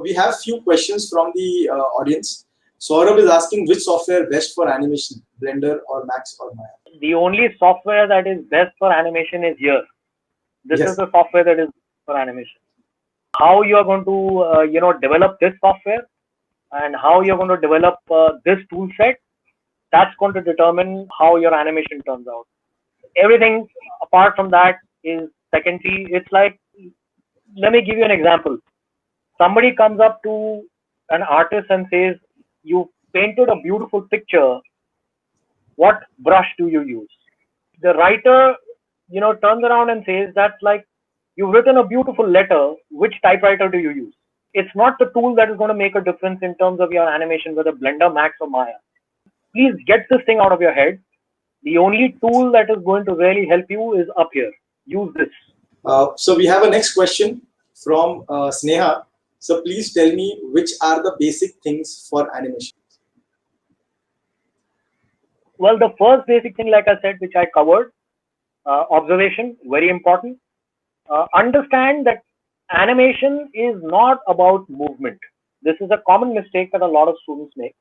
We have few questions from the audience. Saurabh is asking which software best for animation, Blender or Max or Maya? The only software that is best for animation is here. This Yes. is the software that is for animation. How you are going to develop this software and how you're going to develop this tool set, that's going to determine how your animation turns out. Everything apart from that is secondary. It's like, let me give you an example. Somebody comes up to an artist and says, you painted a beautiful picture. What brush do you use? The writer, turns around and says, that's like, you've written a beautiful letter. Which typewriter do you use? It's not the tool that is going to make a difference in terms of your animation, whether Blender, Max or Maya. Please get this thing out of your head. The only tool that is going to really help you is up here. Use this. So we have a next question from Sneha. So please tell me which are the basic things for animation. Well, the first basic thing, like I said, which I covered, observation, very important. Understand that animation is not about movement. This is a common mistake that a lot of students make.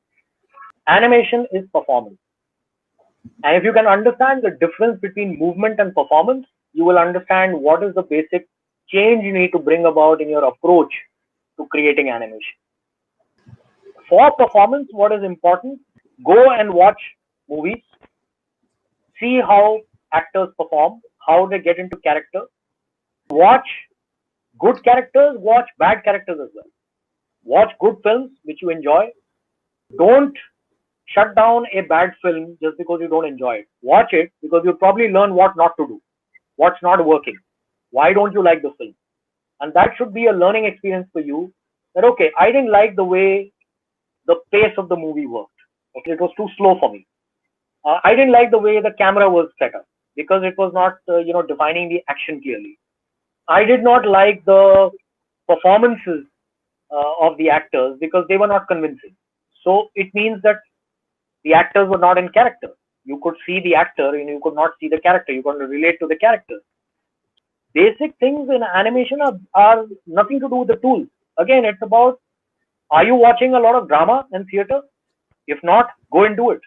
Animation is performance. And if you can understand the difference between movement and performance, you will understand what is the basic change you need to bring about in your approach to creating animation. For performance, what is important? Go and watch movies. See how actors perform, how they get into character. Watch good characters, watch bad characters as well. Watch good films which you enjoy. Don't shut down a bad film just because you don't enjoy it. Watch it because you'll probably learn what not to do, what's not working. Why don't you like the film? And that should be a learning experience for you. That okay, I didn't like the way the pace of the movie worked. Okay, it was too slow for me. I didn't like the way the camera was set up because it was not, defining the action clearly. I did not like the performances of the actors because they were not convincing. So it means that the actors were not in character. You could see the actor and you could not see the character. You couldn't relate to the character. Basic things in animation are nothing to do with the tools. Again, it's about, are you watching a lot of drama and theater? If not, go and do it.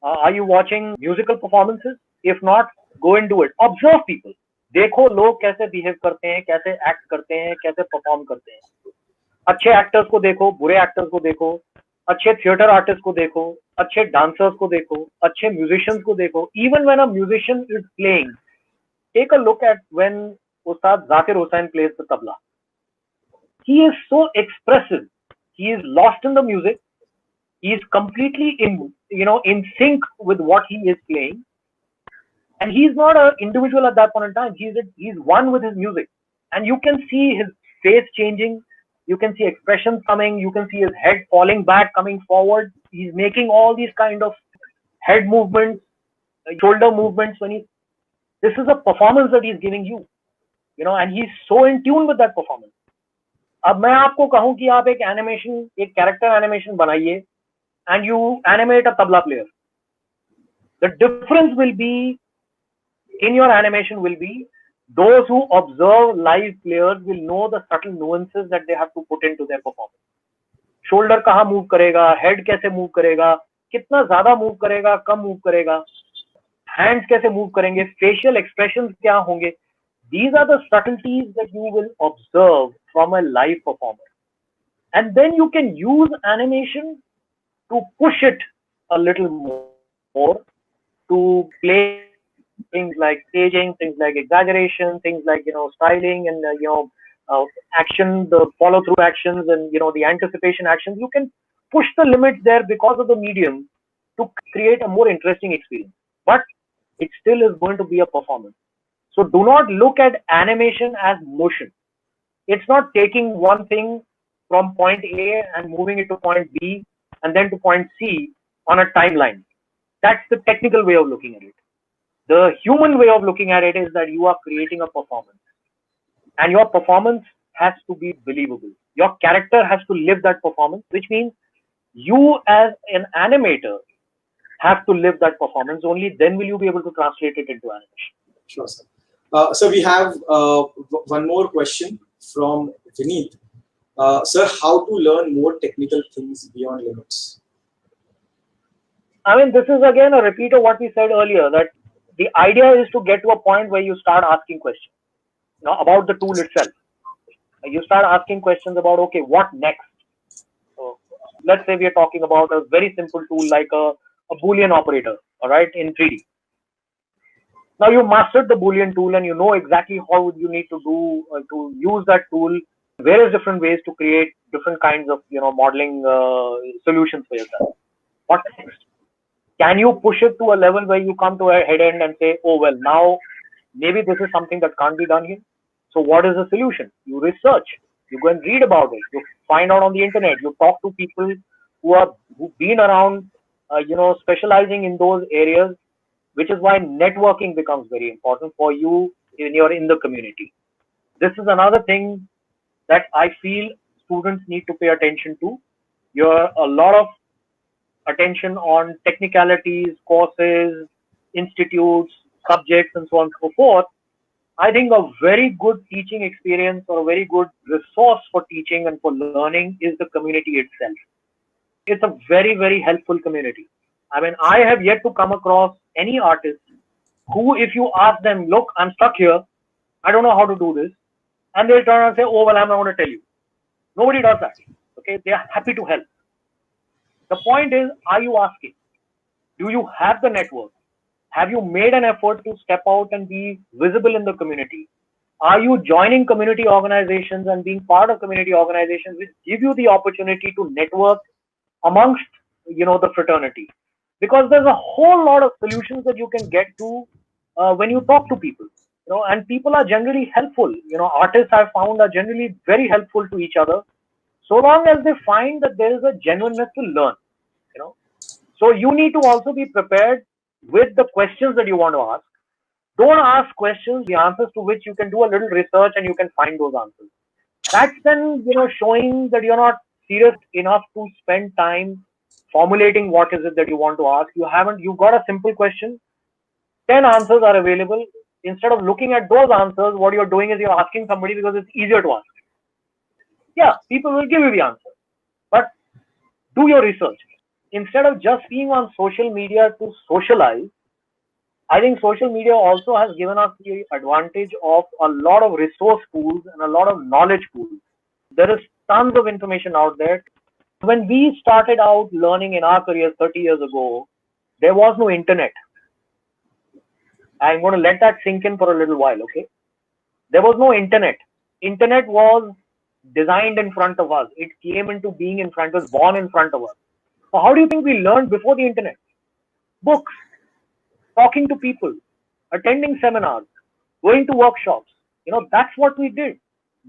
Are you watching musical performances? If not, go and do it. Observe people. देखो लोग कैसे behave करते हैं, कैसे act करते हैं, कैसे perform करते हैं. अच्छे एक्टर्स को देखो, बुरे एक्टर्स को देखो, अच्छे थिएटर आर्टिस्ट को देखो, अच्छे डांसर्स को देखो, अच्छे म्यूजिशियंस को देखो. Even when a musician is playing, take a look at when Ustad Zakir Hussain plays the tabla. He is so expressive. He is lost in the music. He is completely in sync with what he is playing. And he's not an individual at that point in time. He's one with his music. And you can see his face changing. You can see expressions coming. You can see his head falling back, coming forward. He's making all these kind of head movements, shoulder movements. This is a performance that he's giving you, and he's so in tune with that performance. अब मैं आपको कहूं कि आप एक character animation बनाइए and you animate a tabla player. The difference will be in your animation will be those who observe live players will know the subtle nuances that they have to put into their performance. Shoulder कहाँ move करेगा, head कैसे move करेगा, कितना ज़्यादा move करेगा, कम move करेगा, hands कैसे move करेंगे, facial expressions क्या होंगे. These are the subtleties that you will observe from a live performer. And then you can use animation to push it a little more, to play things like staging, things like exaggeration, things like styling and action, the follow through actions and the anticipation actions. You can push the limits there because of the medium to create a more interesting experience, but it still is going to be a performance. So do not look at animation as motion. It's not taking one thing from point A and moving it to point B and then to point C on a timeline. That's the technical way of looking at it. The human way of looking at it is that you are creating a performance, and your performance has to be believable. Your character has to live that performance, which means you as an animator have to live that performance. Only then will you be able to translate it into animation. Sure, sir. So we have one more question from Vineet. Sir, how to learn more technical things beyond limits? I mean, this is again a repeat of what we said earlier, that the idea is to get to a point where you start asking questions, about the tool itself. You start asking questions about, okay, what next? So let's say we are talking about a very simple tool like a Boolean operator, all right, in 3D. Now you mastered the Boolean tool and you know exactly how you need to do to use that tool, various different ways to create different kinds of modeling solutions for yourself. What next? Can you push it to a level where you come to a head end and say, oh well, now maybe this is something that can't be done here. So what is the solution? You research, you go and read about it, you find out on the internet, you talk to people who've been around, specializing in those areas, which is why networking becomes very important for you when you're in the community. This is another thing that I feel students need to pay attention to. You're a lot of attention on technicalities, courses, institutes, subjects, and so on and so forth. I think a very good teaching experience or a very good resource for teaching and for learning is the community itself. It's a very, very helpful community. I mean, I have yet to come across any artist who, if you ask them, look, I'm stuck here, I don't know how to do this, and they'll turn and say, oh, well, I'm not going to tell you. Nobody does that. Okay, they are happy to help. The point is, are you asking? Do you have the network? Have you made an effort to step out and be visible in the community? Are you joining community organizations and being part of community organizations which give you the opportunity to network amongst the fraternity? Because there's a whole lot of solutions that you can get to when you talk to people. And people are generally helpful. Artists I've found are generally very helpful to each other, so long as they find that there is a genuineness to learn. So you need to also be prepared with the questions that you want to ask. Don't ask questions, the answers to which you can do a little research and you can find those answers. That's then, showing that you're not serious enough to spend time formulating what is it that you want to ask. You've got a simple question, 10 answers are available. Instead of looking at those answers, what you're doing is you're asking somebody because it's easier to ask. Yeah, people will give you the answer, but do your research. Instead of just being on social media to socialize, I think social media also has given us the advantage of a lot of resource pools and a lot of knowledge pools. There is tons of information out there. When we started out learning in our careers 30 years ago, there was no internet. I'm going to let that sink in for a little while, okay? There was no internet. Internet was designed in front of us. It came into being in front of us, born in front of us. So how do you think we learned before the internet? Books, talking to people, attending seminars, going to workshops. That's what we did.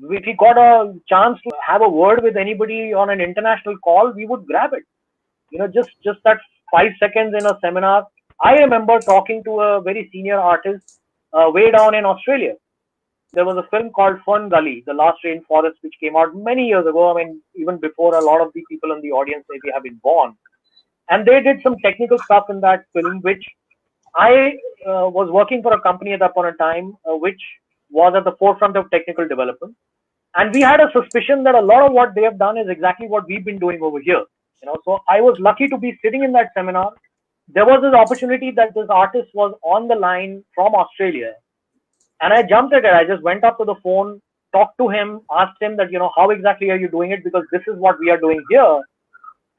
If we got a chance to have a word with anybody on an international call, we would grab it. Just that 5 seconds in a seminar. I remember talking to a very senior artist way down in Australia. There was a film called Fern Gully, The Last Rainforest, which came out many years ago. I mean, even before a lot of the people in the audience maybe have been born. And they did some technical stuff in that film, which I was working for a company at that point in time, which was at the forefront of technical development. And we had a suspicion that a lot of what they have done is exactly what we've been doing over here. So I was lucky to be sitting in that seminar. There was this opportunity that this artist was on the line from Australia. And I jumped at it. I just went up to the phone, talked to him, asked him that, how exactly are you doing it? Because this is what we are doing here.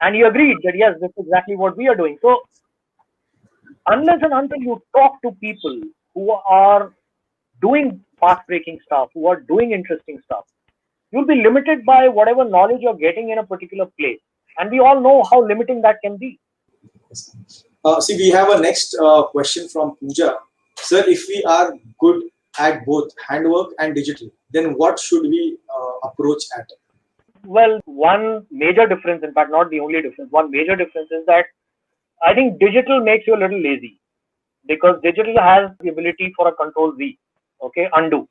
And he agreed that, yes, this is exactly what we are doing. So unless and until you talk to people who are doing path-breaking stuff, who are doing interesting stuff, you'll be limited by whatever knowledge you're getting in a particular place. And we all know how limiting that can be. See, we have a next question from Pooja. Sir, if we are good at both handwork and digital, then what should we approach at? Well, one major difference, in fact, not the only difference, one major difference is that I think digital makes you a little lazy, because digital has the ability for a control Z, okay, undo.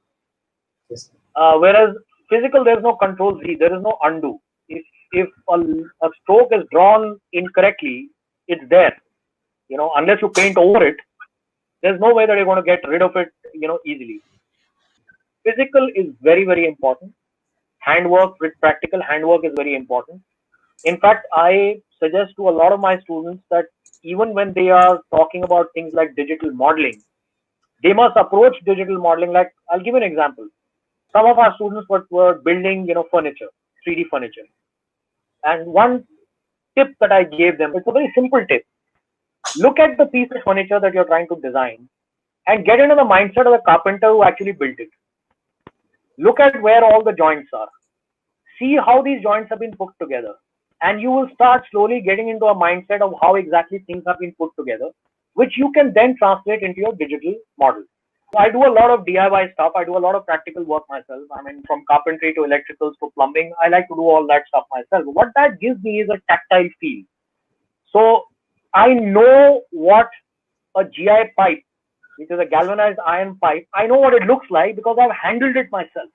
Yes. Whereas physical, there's no control Z, there is no undo. If a stroke is drawn incorrectly, it's there. Unless you paint over it, there's no way that you're going to get rid of it, easily. Physical is very, very important. handwork with practical handwork is very important. In fact, I suggest to a lot of my students that even when they are talking about things like digital modeling, they must approach digital modeling like, I'll give an example. Some of our students were building, furniture, 3D furniture. And one tip that I gave them, it's a very simple tip. Look at the piece of furniture that you're trying to design and get into the mindset of the carpenter who actually built it. Look at where all the joints are. See how these joints have been put together. And you will start slowly getting into a mindset of how exactly things have been put together, which you can then translate into your digital model. So I do a lot of DIY stuff. I do a lot of practical work myself. I mean, from carpentry to electricals to plumbing, I like to do all that stuff myself. What that gives me is a tactile feel. So I know what a GI pipe, which is a galvanized iron pipe, I know what it looks like because I've handled it myself.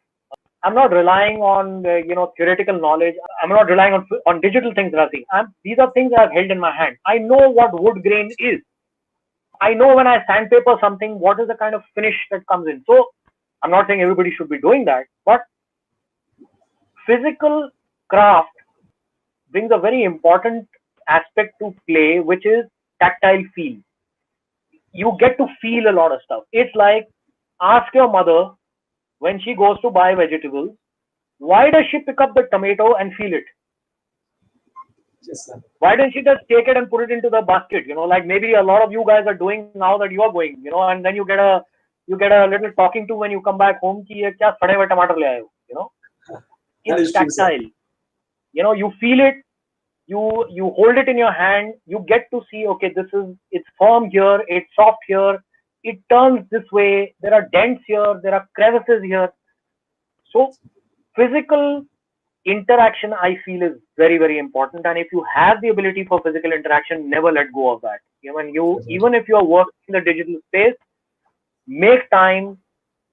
I'm not relying on theoretical knowledge. I'm not relying on digital things that I've seen. These are things that I've held in my hand. I know what wood grain is. I know when I sandpaper something, what is the kind of finish that comes in. So I'm not saying everybody should be doing that, but physical craft brings a very important aspect to play, which is tactile feel. You get to feel a lot of stuff. It's like, ask your mother when she goes to buy vegetables, why does she pick up the tomato and feel it? Yes, sir. Why don't she just take it and put it into the basket? Like maybe a lot of you guys are doing now that you are going, and then you get a little talking to when you come back home ki ye kya sade hue tomato le aaye ho, That It's is true, sir. tactile. You feel it, you hold it in your hand, you get to see, okay, it's firm here, it's soft here, it turns this way, there are dents here, there are crevices here. So physical interaction, I feel, is very, very important. And if you have the ability for physical interaction, never let go of that. Even if you are working in the digital space, make time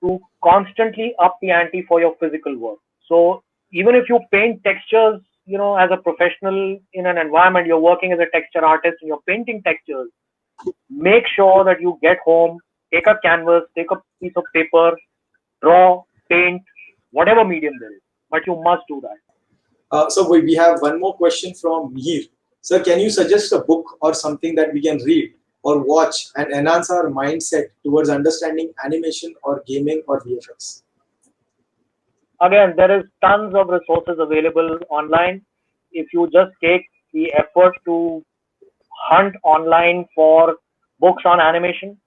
to constantly up the ante for your physical work. So even if you paint textures, as a professional in an environment, you're working as a texture artist and you're painting textures, make sure that you get home, take a canvas, take a piece of paper, draw, paint, whatever medium there is. But you must do that. So we have one more question from Mihir. Sir, can you suggest a book or something that we can read or watch and enhance our mindset towards understanding animation or gaming or VFX? Again, there is tons of resources available online. If you just take the effort to hunt online for books on animation,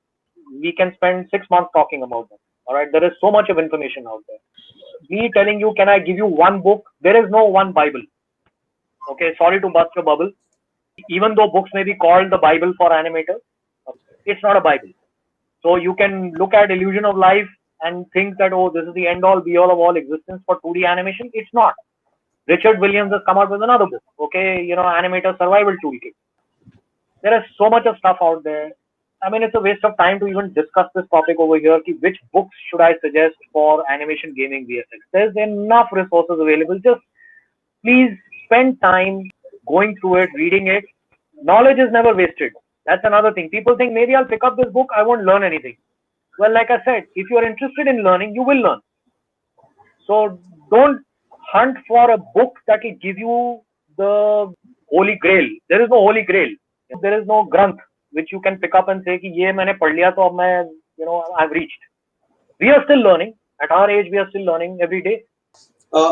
we can spend 6 months talking about them. All right, there is so much of information out there. Me telling you, can I give you one book? There is no one Bible. Okay, sorry to bust your bubble. Even though books may be called the Bible for animators, it's not a Bible. So you can look at Illusion of Life and think that, oh, this is the end all be all of all existence for 2D animation. It's not. Richard Williams has come out with another book, okay, Animator Survival Toolkit. There is so much of stuff out there. I mean, it's a waste of time to even discuss this topic over here. Which books should I suggest for animation, gaming, VFX? There's enough resources available. Just please spend time going through it, reading it. Knowledge is never wasted. That's another thing. People think maybe I'll pick up this book, I won't learn anything. Well, like I said, if you're interested in learning, you will learn. So don't hunt for a book that will give you the holy grail. There is no holy grail. There is no granth which you can pick up and say, ki ye maine pad liya, to ab main, I've reached. We are still learning. At our age, we are still learning every day.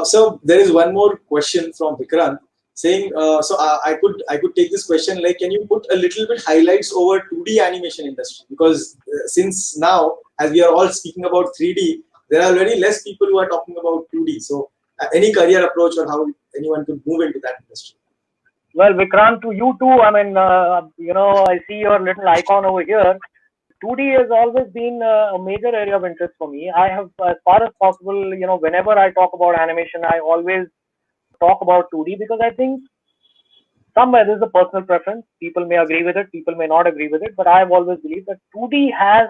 So there is one more question from Vikrant saying, I could take this question like, can you put a little bit highlights over 2D animation industry? Because since now, as we are all speaking about 3D, there are very less people who are talking about 2D. So any career approach or how anyone could move into that industry? Well, Vikrant, to you too. I mean, I see your little icon over here. 2D has always been a major area of interest for me. I have, as far as possible, whenever I talk about animation, I always talk about 2D because I think somewhere this is a personal preference. People may agree with it, people may not agree with it, but I have always believed that 2D has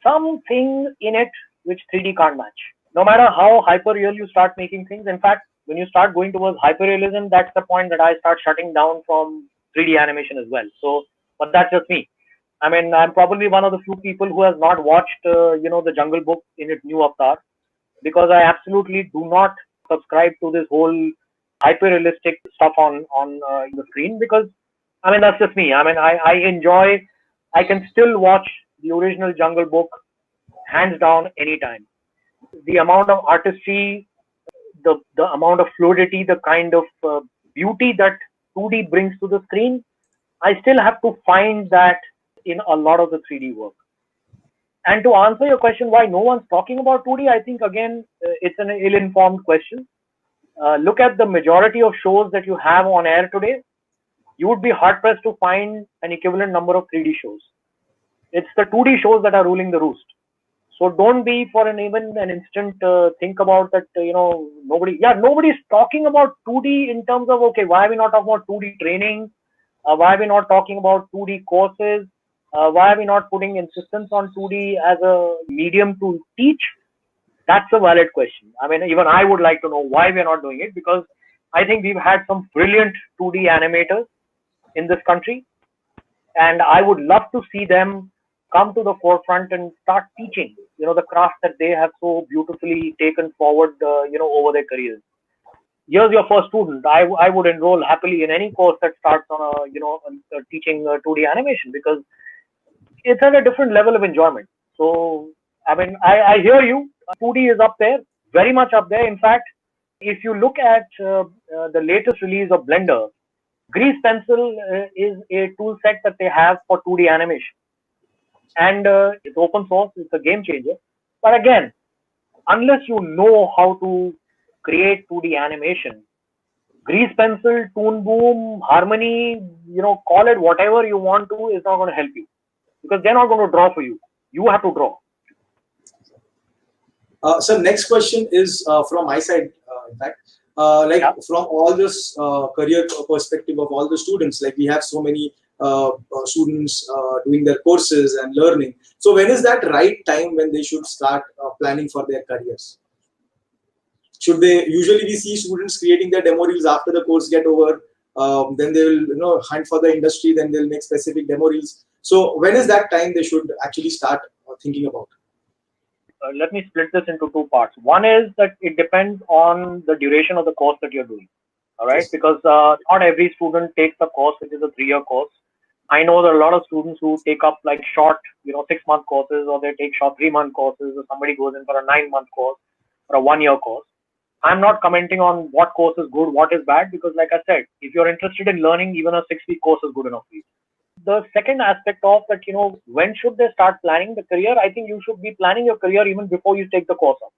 something in it which 3D can't match. No matter how hyper real you start making things, in fact, when you start going towards hyperrealism, that's the point that I start shutting down from 3D animation as well. So, but that's just me. I mean, I'm probably one of the few people who has not watched, the Jungle Book in its new avatar. because I absolutely do not subscribe to this whole hyper realistic stuff on the screen, because I mean that's just me. I mean I enjoy. I can still watch the original Jungle Book hands down anytime. The amount of artistry, the amount of fluidity, the kind of beauty that 2D brings to the screen, I still have to find that in a lot of the 3D work. And to answer your question, why no one's talking about 2D, I think again it's an ill-informed question. Look at the majority of shows that you have on air today. You would be hard pressed to find an equivalent number of 3D shows. It's the 2D shows that are ruling the roost. So don't be for even an instant think about that. Nobody's talking about 2D in terms of, okay, why are we not talking about 2D training? Why are we not talking about 2D courses? Why are we not putting insistence on 2D as a medium to teach? That's a valid question. I mean, even I would like to know why we're not doing it, because I think we've had some brilliant 2D animators in this country, and I would love to see them come to the forefront and start teaching, the craft that they have so beautifully taken forward, over their careers. Here's your first student. I would enroll happily in any course that starts on teaching 2D animation, because it's at a different level of enjoyment. So, I mean, I hear you. 2D is up there, very much up there. In fact, if you look at the latest release of Blender, Grease Pencil is a tool set that they have for 2D animation. And it's open source, it's a game changer. But again, unless you know how to create 2D animation, Grease Pencil, Toon Boom, Harmony, call it whatever you want to, is not going to help you, because they're not going to draw for you. You have to draw. So next question is from my side, in fact. From all this career perspective of all the students, like we have so many students doing their courses and learning. So when is that right time when they should start planning for their careers? Should they, usually we see students creating their demo reels after the course get over, then they will hunt for the industry, then they'll make specific demo reels. So when is that time they should actually start thinking about? Let me split this into two parts. One is that it depends on the duration of the course that you're doing. All right, yes. Because not every student takes a course which is a 3-year course. I know there are a lot of students who take up like short, 6-month courses, or they take short 3-month courses, or somebody goes in for a 9-month course or a 1-year course. I'm not commenting on what course is good, what is bad, because like I said, if you're interested in learning, even a 6-week course is good enough for you. The second aspect of that, when should they start planning the career? I think you should be planning your career even before you take the course up,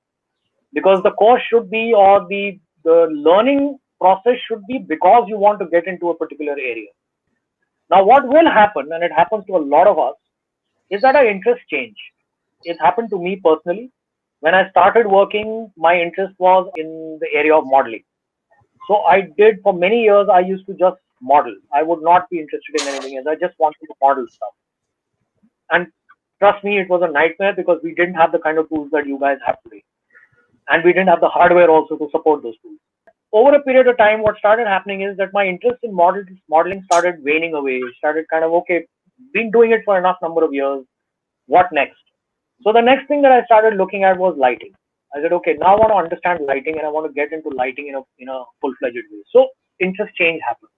because the course should be, or the learning process should be, because you want to get into a particular area. Now, what will happen, and it happens to a lot of us, is that our interests change. It happened to me personally. When I started working, my interest was in the area of modeling. So I did, for many years, I used to just model. I would not be interested in anything else. I just wanted to model stuff. And trust me, it was a nightmare, because we didn't have the kind of tools that you guys have today. And we didn't have the hardware also to support those tools. Over a period of time, what started happening is that my interest in modeling started waning away. It started kind of, okay, been doing it for enough number of years. What next? So the next thing that I started looking at was lighting. I said, okay, now I want to understand lighting, and I want to get into lighting in a full-fledged way. So interest change happened.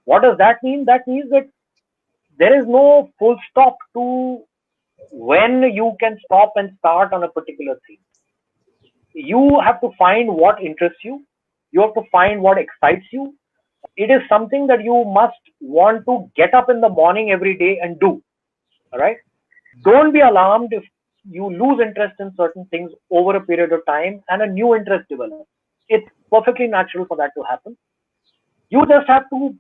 What does that mean? That means that there is no full stop to when you can stop and start on a particular thing. You have to find what interests you. You have to find what excites you. It is something that you must want to get up in the morning every day and do. All right. Don't be alarmed if you lose interest in certain things over a period of time and a new interest develops. It's perfectly natural for that to happen. You just have to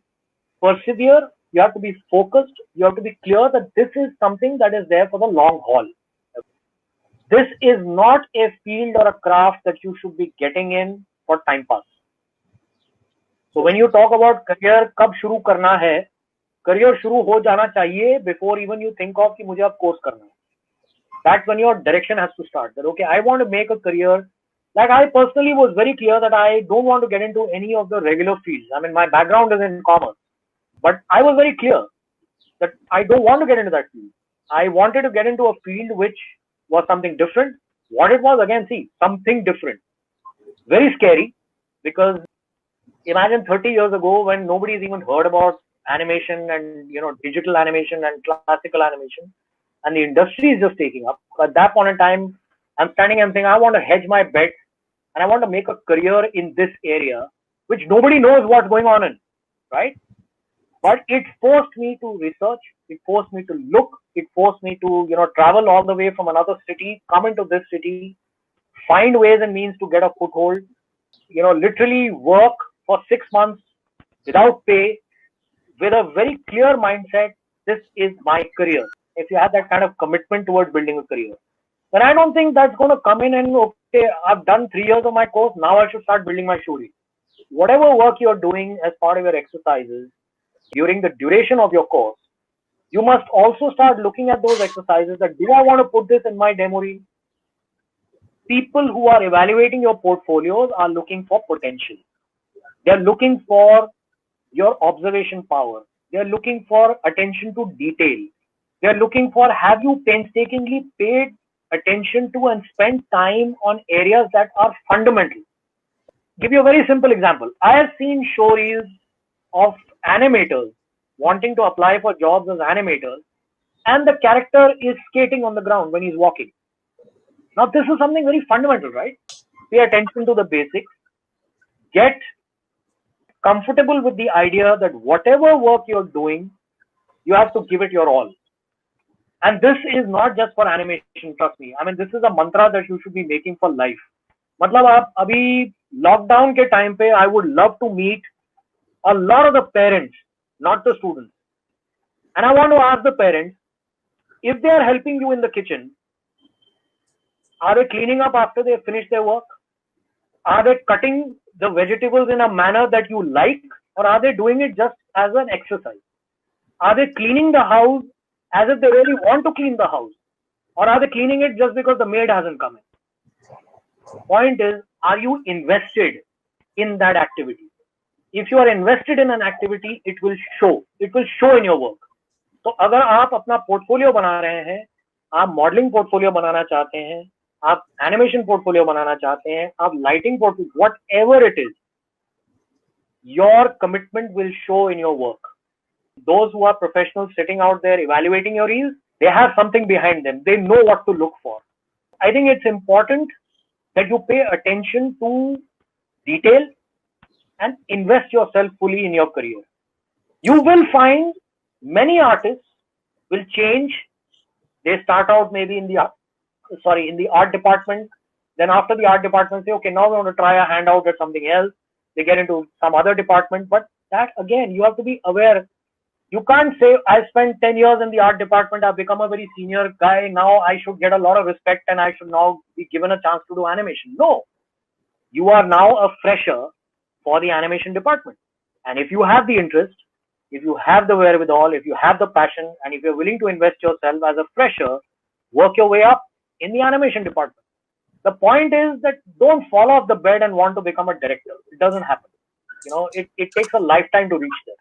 persevere. You have to be focused. You have to be clear that this is something that is there for the long haul. This is not a field or a craft that you should be getting in for time pass. So when you talk about career, कब शुरू करना है, career शुरू हो जाना चाहिए before even you think of कि मुझे अब course करना है. That's when your direction has to start. That okay, I want to make a career. Like I personally was very clear that I don't want to get into any of the regular fields. I mean, my background is in commerce, but I was very clear that I don't want to get into that field. I wanted to get into a field which was something different, What it was, again, see, something different. Very scary, because imagine 30 years ago when nobody's even heard about animation and digital animation and classical animation, and the industry is just taking up. At that point in time, I'm standing and saying I want to hedge my bet and I want to make a career in this area, which nobody knows what's going on in, right? But it forced me to research, it forced me to look, it forced me to travel all the way from another city, come into this city, find ways and means to get a foothold, literally work for 6 months without pay, with a very clear mindset. This is my career. If you have that kind of commitment towards building a career, then I don't think that's going to come in and, okay, I've done 3 years of my course, now I should start building my shuri. Whatever work you're doing as part of your exercises during the duration of your course, you must also start looking at those exercises that, do I want to put this in my demo reel? People who are evaluating your portfolios are looking for potential. They're looking for your observation power. They're looking for attention to detail. They're looking for, have you painstakingly paid attention to and spent time on areas that are fundamental? Give you a very simple example. I have seen show reels of animators wanting to apply for jobs as animators, and the character is skating on the ground when he's walking. Now, this is something very fundamental, right? Pay attention to the basics. Get comfortable with the idea that whatever work you're doing, you have to give it your all. And this is not just for animation, trust me. I mean, this is a mantra that you should be making for life. मतलब आप अभी lockdown के time पे, I would love to meet a lot of the parents, not the students. And I want to ask the parents, if they are helping you in the kitchen, are they cleaning up after they finish their work? Are they cutting the vegetables in a manner that you like, or are they doing it just as an exercise? Are they cleaning the house as if they really want to clean the house, or are they cleaning it just because the maid hasn't come in? Point is, are you invested in that activity? If you are invested in an activity, it will show. It will show in your work. तो अगर आप अपना portfolio बना रहे हैं, आप modelling portfolio बनाना चाहते हैं, आप एनिमेशन पोर्टफोलियो बनाना चाहते हैं, आप lighting portfolio, whatever it is, your commitment will show in your work. Those who are professionals sitting out there evaluating your reels, they have something behind them. They know what to look for. I think it's important that you pay attention to detail and invest yourself fully in your career. You will find many artists will change. They start out maybe in the art department. Then after the art department, say, okay, now we want to try a handout at something else. They get into some other department. But that, again, you have to be aware. You can't say, I spent 10 years in the art department, I've become a very senior guy, now I should get a lot of respect and I should now be given a chance to do animation. No. You are now a fresher for the animation department. And if you have the interest, if you have the wherewithal, if you have the passion, and if you're willing to invest yourself as a fresher, work your way up in the animation department. The point is that don't fall off the bed and want to become a director. It doesn't happen. It takes a lifetime to reach there.